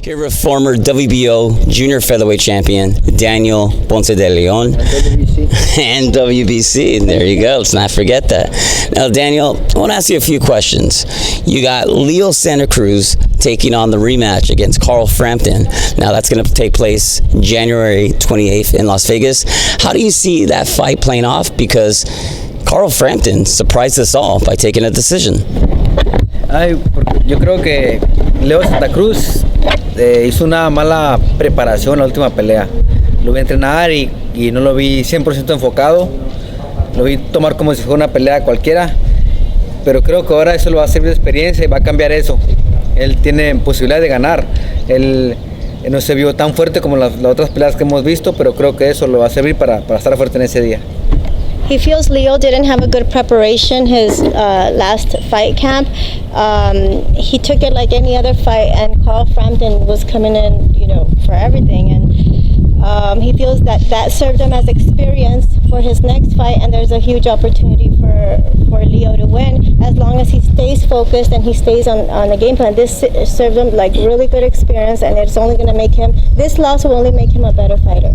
Here with former WBO junior featherweight champion Daniel Ponce de Leon and WBC. And there you go. Let's not forget that. Now, Daniel, I want to ask you a few questions. You got Leo Santa Cruz taking on the rematch against Carl Frampton. Now, that's going to take place January 28th in Las Vegas. How do you see that fight playing off? Because Carl Frampton surprised us all by taking a decision. Yo creo que Leo Santa Cruz hizo una mala preparación en la última pelea. Lo vi entrenar y no lo vi 100% enfocado. Lo vi tomar como si fuera una pelea cualquiera. Pero creo que ahora eso lo va a servir de experiencia y va a cambiar eso. Él tiene posibilidad de ganar. Él no se vio tan fuerte como las otras peleas que hemos visto, pero creo que eso lo va a servir para estar fuerte en ese día. He feels Leo didn't have a good preparation his last fight camp. He took it like any other fight, and Carl Frampton was coming in, for everything. And he feels that served him as experience for his next fight, and there's a huge opportunity for Leo to win as long as he stays focused and he stays on the game plan. This served him like really good experience, and it's only going to make him, this loss will only make him a better fighter.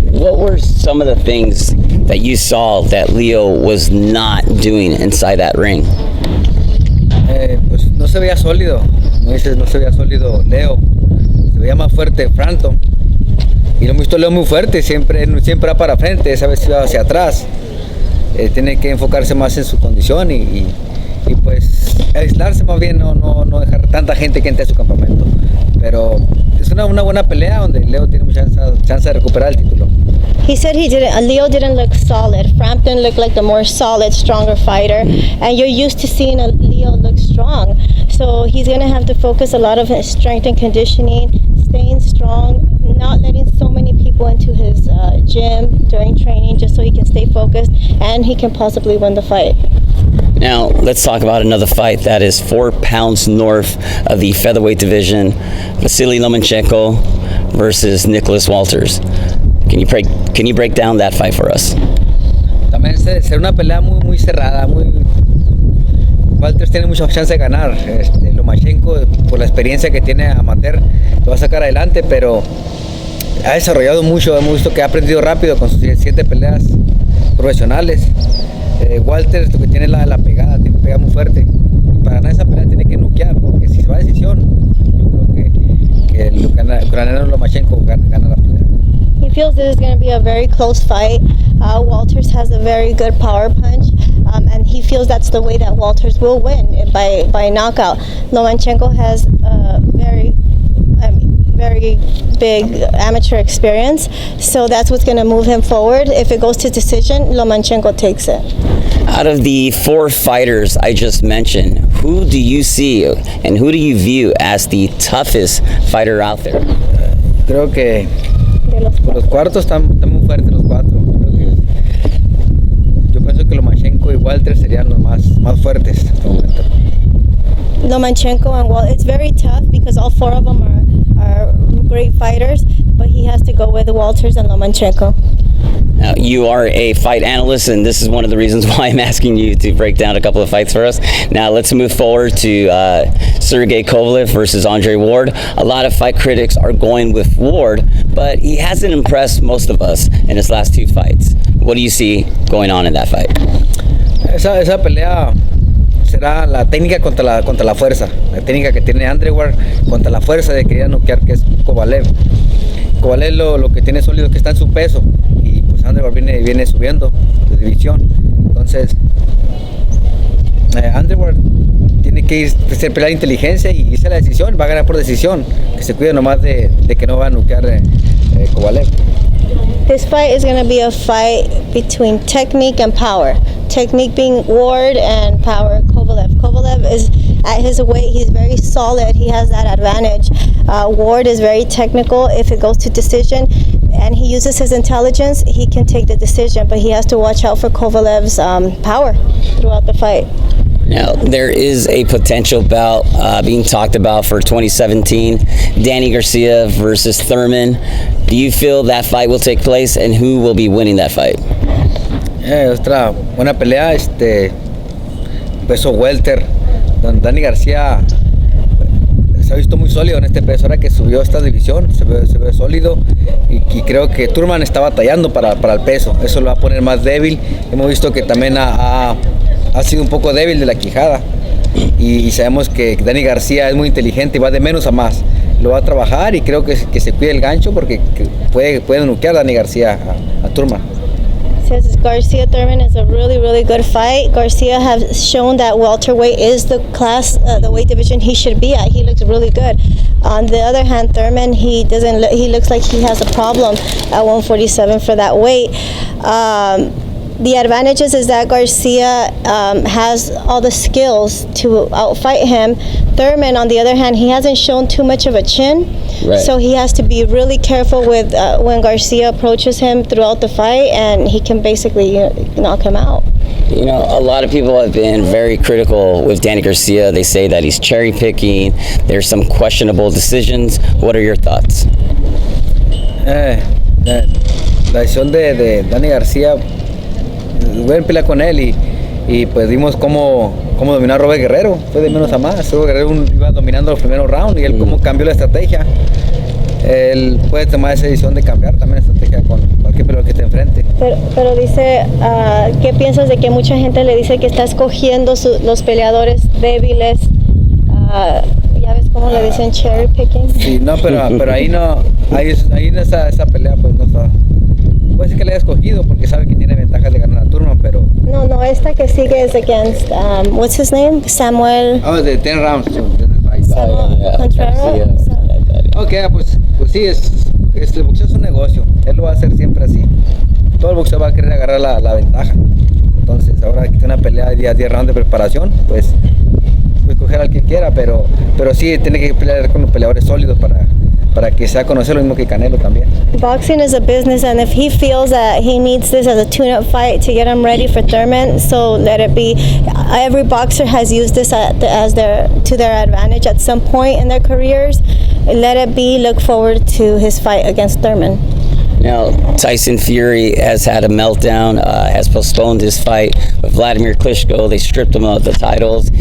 What were some of the things that you saw that Leo was not doing inside that ring? Pues no se veía sólido, como dices, no se veía sólido Leo, se veía más fuerte Frampton. Y lo hemos visto Leo muy fuerte, siempre va para frente, esa vez iba hacia atrás. Tiene que enfocarse más en su condición y pues aislarse más bien, no dejar tanta gente que entre a su campamento. Pero es una buena pelea donde Leo tiene mucha chance de recuperar el título. He said Leo didn't look solid. Frampton looked like the more solid, stronger fighter. And you're used to seeing Leo look strong. So he's going to have to focus a lot of his strength and conditioning, staying strong, not letting so many people into his gym during training just so he can stay focused and he can possibly win the fight. Now, let's talk about another fight that is 4 pounds north of the featherweight division. Vasily Lomachenko versus Nicholas Walters. Can you break down that fight for us? También será una pelea muy cerrada, Walters tiene mucha chance de ganar. Lomachenko, por la experiencia que tiene amateur, lo va a sacar adelante, pero ha desarrollado mucho. Hemos visto que ha aprendido rápido con sus 7 peleas profesionales. Walters lo que tiene es la pegada, tiene pegada muy fuerte. Y para ganar esa pelea tiene que noquear, porque si se va a decisión, yo creo que el ucraniano Lomachenko gana la pelea. He feels this is going to be a very close fight. Walters has a very good power punch, and he feels that's the way that Walters will win, by knockout. Lomachenko has very big amateur experience, so that's what's going to move him forward. If it goes to decision, Lomachenko takes it. Out of the 4 fighters I just mentioned, who do you see and who do you view as the toughest fighter out there? Creo que los cuartos están muy fuertes, los 4. Yo pienso que Lomachenko y Walter serían los más fuertes en este momento. Lomachenko and Walters, it's very tough because all 4 of them are great fighters, but he has to go with Walters and Lomachenko. Now, you are a fight analyst, and this is one of the reasons why I'm asking you to break down a couple of fights for us. Now, let's move forward to Sergey Kovalev versus Andre Ward. A lot of fight critics are going with Ward, but he hasn't impressed most of us in his last 2 fights. What do you see going on in that fight? Esa pelea será la técnica contra la fuerza. La técnica que tiene Andre Ward contra la fuerza de querer noquear, que es Kovalev. Kovalev lo que tiene sólido es que está en su peso. Y pues Andre Ward viene subiendo de división. Entonces, Andre Ward tiene que pelear inteligencia y irse a la decisión. Va a ganar por decisión. Que se cuide nomás de que no va a noquear Kovalev. This fight is going to be a fight between technique and power. Technique being Ward and power Kovalev. Kovalev is at his weight, he's very solid. He has that advantage. Ward is very technical. If it goes to decision and he uses his intelligence, he can take the decision, but he has to watch out for Kovalev's power throughout the fight. Now, there is a potential bout being talked about for 2017, Danny Garcia versus Thurman. Do you feel that fight will take place, and who will be winning that fight? Otra buena pelea, peso welter, don Danny García se ha visto muy sólido en este peso. Ahora que subió esta división, se ve sólido y creo que Thurman está batallando para el peso. Eso lo va a poner más débil. Hemos visto que también ha sido un poco débil de la quijada y sabemos que Dani García es muy inteligente y va de menos a más. Lo va a trabajar y creo que se cuide el gancho porque puede noquear a Dani García a Thurman. Says Garcia Thurman is a really good fight. Garcia has shown that welterweight is the class, the weight division he should be at. He looks really good. On the other hand, Thurman, he looks like he has a problem at 147 for that weight. The advantages is that Garcia has all the skills to outfight him. Thurman, on the other hand, he hasn't shown too much of a chin, right. So he has to be really careful with when Garcia approaches him throughout the fight, and he can basically knock him out. You know, a lot of people have been very critical with Danny Garcia. They say that he's cherry picking. There's some questionable decisions. What are your thoughts? La decisión de Dani García, voy a pelear con él y pues vimos cómo dominó a Robert Guerrero. Fue de menos a más. Robert Guerrero iba dominando los primeros rounds y él cómo cambió la estrategia. Él puede tomar esa decisión de cambiar también la estrategia con cualquier peleador que esté enfrente. Pero dice, ¿qué piensas de que mucha gente le dice que está escogiendo los peleadores débiles? Ya ves cómo le dicen cherry picking. Sí, no, pero ahí en esa pelea pues no está. Puede ser que le haya escogido porque sabe que tiene ventajas de ganar a Thurman, pero... No, esta que sigue es against, what's his name? Samuel... de 10 rounds. Samuel Contreras. Ok, pues sí, el boxeo es un negocio. Él lo va a hacer siempre así. Todo el boxeo va a querer agarrar la ventaja. Entonces, ahora que tiene una pelea de 10 rounds de preparación, pues coger al que quiera, pero sí tiene que pelear con los peleadores sólidos para que sea conocer lo mismo que Canelo también. Boxing is a business, and if he feels that he needs this as a tune-up fight to get him ready for Thurman, so let it be. Every boxer has used this to their advantage at some point in their careers. Let it be. Look forward to his fight against Thurman. Now, Tyson Fury has had a meltdown, has postponed his fight with Vladimir Klitschko. They stripped him of the titles.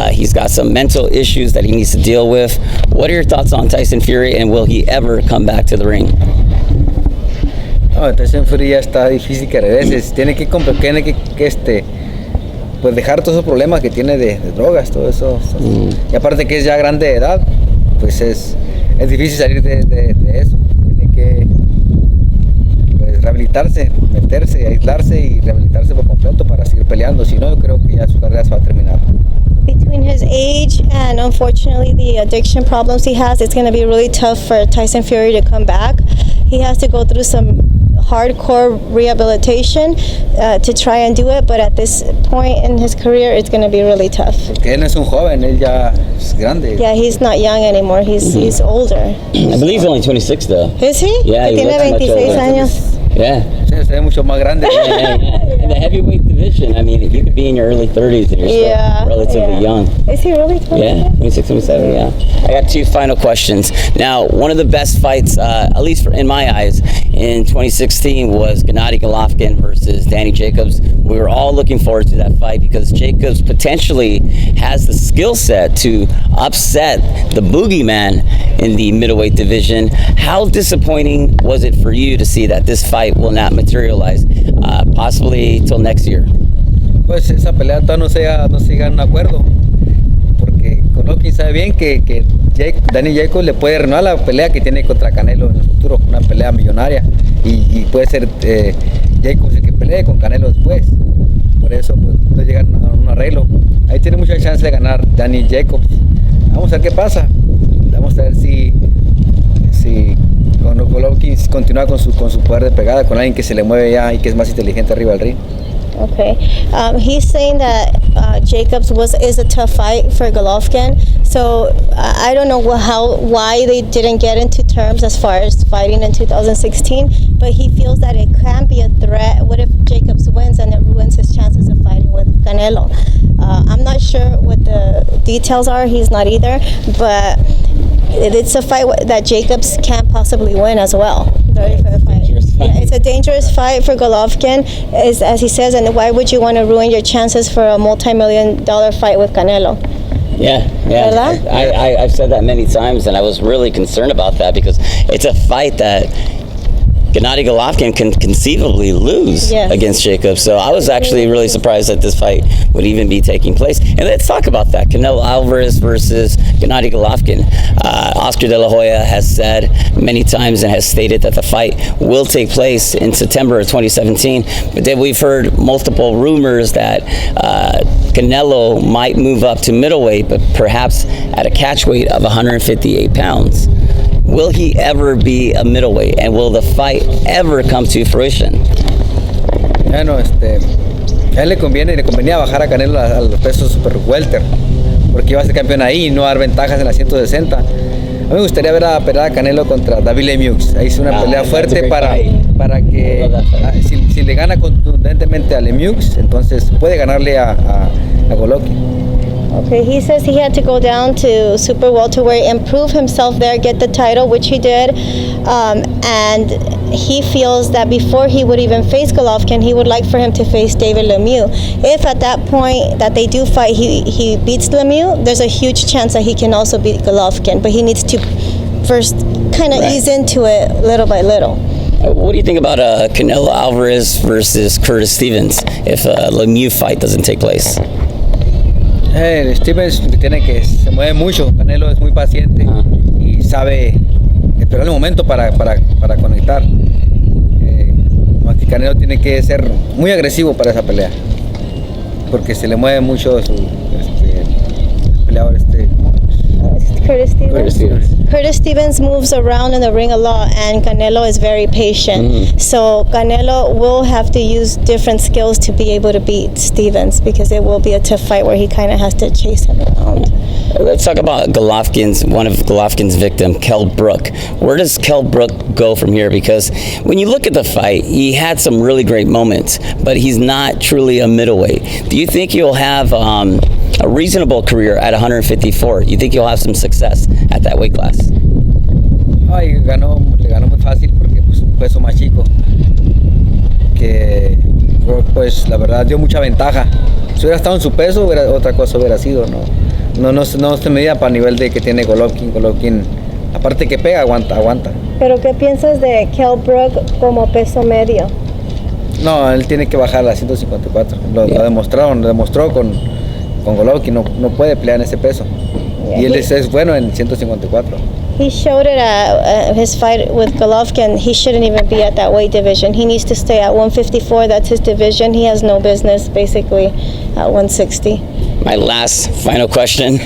He's got some mental issues that he needs to deal with. What are your thoughts on Tyson Fury, and will he ever come back to the ring? Tyson Fury ya está difícil que regrese. Tiene que pues dejar todos esos problemas que tiene de drogas, todo eso. Y aparte que es ya grande de edad, pues es difícil salir de eso. Tiene que rehabilitarse, meterse, aislarse y rehabilitarse por completo para seguir peleando. Si no, yo creo que ya su carrera se va a terminar. Between his age and unfortunately the addiction problems he has, it's going to be really tough for Tyson Fury to come back. He has to go through some hardcore rehabilitation to try and do it, but at this point in his career, it's going to be really tough. Porque él no es un joven, él ya es grande. Yeah, he's not young anymore. He's older. I believe he's only 26 though. Is he? Yeah, he tiene looks much 26 older. años. Yeah. Se ve mucho más grande. In the heavyweight division, I mean, you could be in your early 30s and you're still relatively young. Is he really 26? Yeah, 26, 27, yeah. I got two final questions. Now, one of the best fights, at least in my eyes, in 2016 was Gennady Golovkin versus Danny Jacobs. We were all looking forward to that fight because Jacobs potentially has the skill set to upset the boogeyman in the middleweight division. How disappointing was it for you to see that this fight will not materialize, possibly till next year? Pues esa pelea todavía no se llega a un acuerdo, porque Golovkin sabe bien que Danny Jacobs le puede renovar la pelea que tiene contra Canelo en el futuro, una pelea millonaria, y puede ser Jacobs el que pelee con Canelo después. Por eso pues, no llegan a un arreglo. Ahí tiene mucha chance de ganar Danny Jacobs. Vamos a ver qué pasa. Vamos a ver si Golovkin continúa con su poder de pegada, con alguien que se le mueve ya y que es más inteligente arriba del ring. Okay. He's saying that Jacobs is a tough fight for Golovkin. So I don't know why they didn't get into terms as far as fighting in 2016, but he feels that it can be a threat. What if Jacobs wins and it ruins his chances of fighting with Canelo? I'm not sure what the details are. He's not either, but it's a fight that Jacobs can't possibly win as well. Very fair fight. Yeah, it's a dangerous fight for Golovkin, as he says, and why would you want to ruin your chances for a multi-million-dollar fight with Canelo? Yeah. ¿Verdad? I've said that many times, and I was really concerned about that because it's a fight that Gennady Golovkin can conceivably lose against Jacob. So I was actually really surprised that this fight would even be taking place. And let's talk about that. Canelo Alvarez versus Gennady Golovkin. Oscar De La Hoya has said many times and has stated that the fight will take place in September of 2017. But then we've heard multiple rumors that Canelo might move up to middleweight, but perhaps at a catch weight of 158 pounds. Will he ever be a middleweight, and will the fight ever come to fruition? Bueno, a él le convenía bajar a Canelo a los pesos super welter, porque iba a ser campeón ahí y no dar ventajas en las 160. A mí me gustaría ver a pelear a Canelo contra David Lemieux. Ahí es una pelea fuerte para que si le gana contundentemente a Lemieux, entonces puede ganarle a Golovkin. Okay, he says he had to go down to super welterweight and prove himself there, get the title, which he did, and he feels that before he would even face Golovkin, he would like for him to face David Lemieux. If at that point that they do fight, he beats Lemieux, there's a huge chance that he can also beat Golovkin, but he needs to first kind of ease into it little by little. What do you think about Canelo Alvarez versus Curtis Stevens if a Lemieux fight doesn't take place? Stevens se mueve mucho. Canelo es muy paciente y sabe esperar el momento para conectar. Más que Canelo tiene que ser muy agresivo para esa pelea, porque se le mueve mucho su peleador Curtis Stevens. Curtis Stevens moves around in the ring a lot, and Canelo is very patient. So Canelo will have to use different skills to be able to beat Stevens, because it will be a tough fight where he kind of has to chase him around. Let's talk about one of Golovkin's victim, Kell Brook. Where does Kell Brook go from here? Because when you look at the fight, he had some really great moments, but he's not truly a middleweight. Do you think he'll have a reasonable career at 154? You think he'll have some success at that weight class? Le ganó muy fácil porque pues un peso más chico, que pues la verdad dio mucha ventaja. Si hubiera estado en su peso, otra cosa hubiera sido, no se medía para el nivel de que tiene Golovkin, aparte que pega, aguanta. Pero ¿qué piensas de Kell Brook como peso medio? No, él tiene que bajar a las 154. Lo demostró con Golovkin, no puede pelear en ese peso. Y él es bueno en 154. He showed it at his fight with Golovkin. He shouldn't even be at that weight division. He needs to stay at 154. That's his division. He has no business, basically, at 160. My last final question.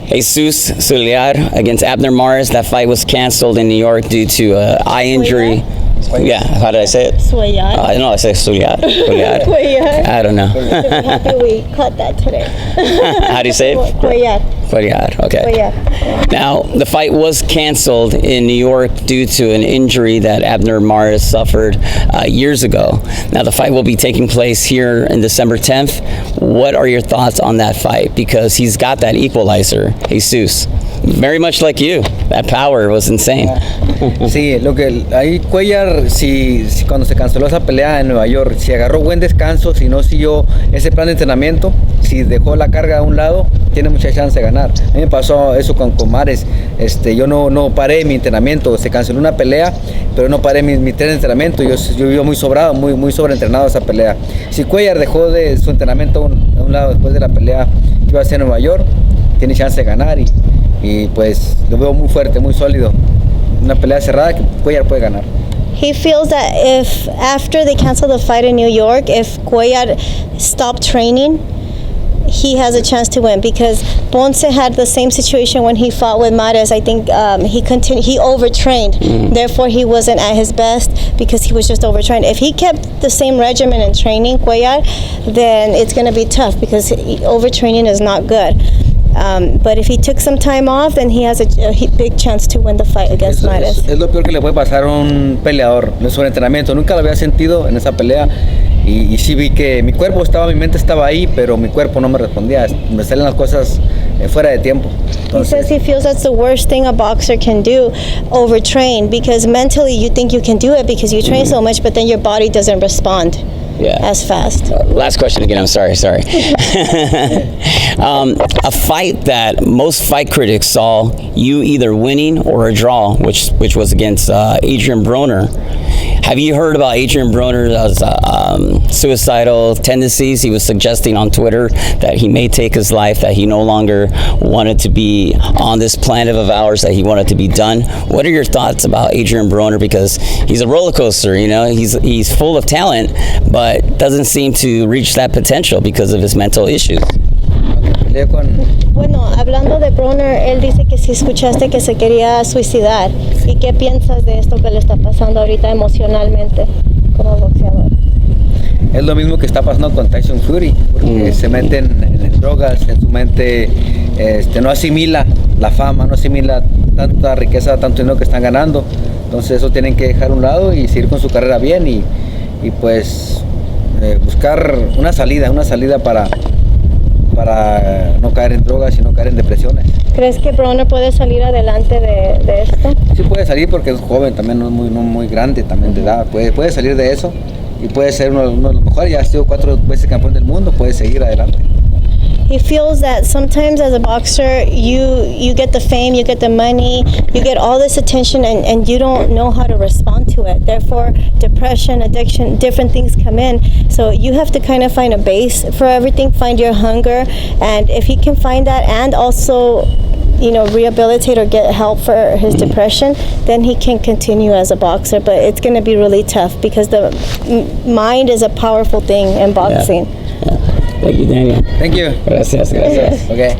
Jesus Suliar against Abner Mares. That fight was canceled in New York due to eye injury. Yeah, how did I say it? Suliar. No, I said Suliar. I don't know. Happy we caught that today. How do you say it? Cuellar. Okay. Cuellar. Now, the fight was canceled in New York due to an injury that Abner Mares suffered years ago. Now, the fight will be taking place here in December 10th. What are your thoughts on that fight? Because he's got that equalizer, Jesus. Very much like you. That power was insane. Sí, lo que ahí Cuellar, si cuando se canceló esa pelea en Nueva York, si agarró buen descanso, si no siguió ese plan de entrenamiento, si dejó la carga a un lado, tiene mucha chance de ganar. A mí me pasó eso con Mares. Yo no paré mi entrenamiento, se canceló una pelea, pero no paré mi tren de entrenamiento. Yo vivo muy sobrado, muy sobreentrenado esa pelea. Si Cuellar dejó de su entrenamiento a un lado después de la pelea que iba a hacer en Nueva York, tiene chance de ganar y pues lo veo muy fuerte, muy sólido. Una pelea cerrada que Cuellar puede ganar. He feels that if after they canceled the fight in New York, if Cuellar stopped training, he has a chance to win, because Ponce had the same situation when he fought with Mares. I think he overtrained. Therefore, he wasn't at his best because he was just overtrained. If he kept the same regimen and training, Cuellar, then it's going to be tough, because overtraining is not good. But if he took some time off, then he has a big chance to win the fight against Mares. Es lo peor que le puede pasar a un peleador, el sobreentrenamiento. Nunca lo había sentido en esa pelea y sí vi que mi mente estaba ahí, pero mi cuerpo no me respondía. Me salen las cosas fuera de tiempo. He says he feels that's the worst thing a boxer can do, overtrain, because mentally you think you can do it because you train so much, but then your body doesn't respond. as fast. Last question again. I'm sorry. A fight that most fight critics saw you either winning or a draw, which was against Adrian Broner. Have you heard about Adrian Broner's suicidal tendencies? He was suggesting on Twitter that he may take his life, that he no longer wanted to be on this planet of ours, that he wanted to be done. What are your thoughts about Adrian Broner? Because he's a roller coaster, you know, he's full of talent, but doesn't seem to reach that potential because of his mental issues. Bueno, hablando de Broner, él dice que si escuchaste que se quería suicidar. ¿Y qué piensas de esto que le está pasando ahorita emocionalmente como boxeador? Es lo mismo que está pasando con Tyson Fury, porque se meten en drogas, en su mente no asimila la fama, no asimila tanta riqueza, tanto dinero que están ganando. Entonces eso tienen que dejar a un lado y seguir con su carrera bien y pues buscar una salida para no caer en drogas y no caer en depresiones. ¿Crees que Broner puede salir adelante de esto? Sí puede salir porque es joven, también no muy grande, también de edad. Puede salir de eso y puede ser uno de los mejores. Ya ha sido 4 veces campeón del mundo, puede seguir adelante. He feels that sometimes as a boxer, you get the fame, you get the money, you get all this attention, and you don't know how to respond to it. Therefore, depression, addiction, different things come in. So you have to kind of find a base for everything, find your hunger, and if he can find that and also, you know, rehabilitate or get help for his depression, then he can continue as a boxer. But it's going to be really tough because the mind is a powerful thing in boxing. Thank you, Daniel. Thank you. Gracias. Okay.